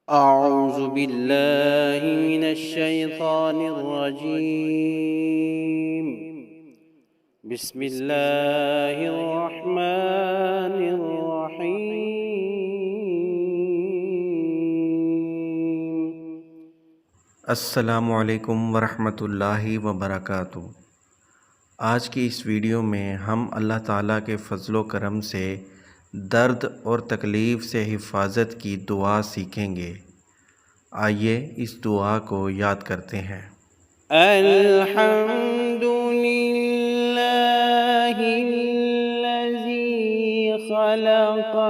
أعوذ बिल्लाहि मिनश्शैतानिर्रजीम। बिस्मिल्लाहिर्रहमानिर्रहीम। अस्सलामुअलैकुम वरहमतुल्लाहि वबरकातुहू। आज की इस वीडियो में हम अल्लाह ताला के फ़ज़्ल व करम से दर्द और तकलीफ़ से हिफाजत की दुआ सीखेंगे। आइए इस दुआ को याद करते हैं। अल्हम्दुलिल्लाहिल्लज़ी खलक़स्समावाति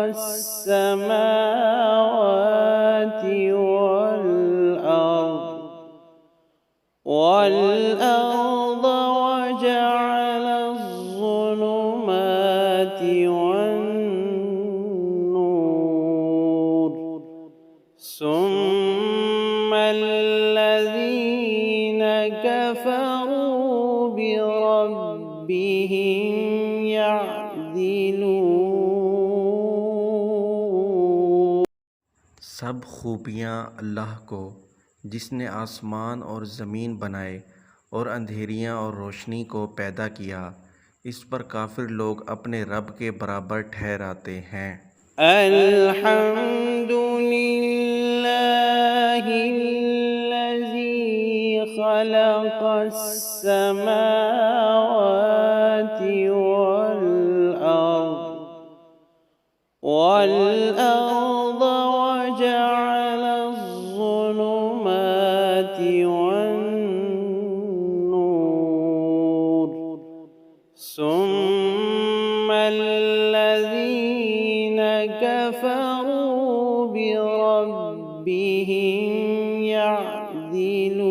والأرض وجعل الظلمات والنور ثم الذين كفروا بربهم يعدلون। सब खूबियाँ अल्लाह को, जिसने आसमान और ज़मीन बनाए और अंधेरियाँ और रोशनी को पैदा किया, इस पर काफिर लोग अपने रब के बराबर ठहराते हैं। अल्हम्दुलिल्लाहिल्लज़ी खलक़स्समावाति والأرض وجعل الظلمات والنور ثم الذين كفروا بربهم يعدلون।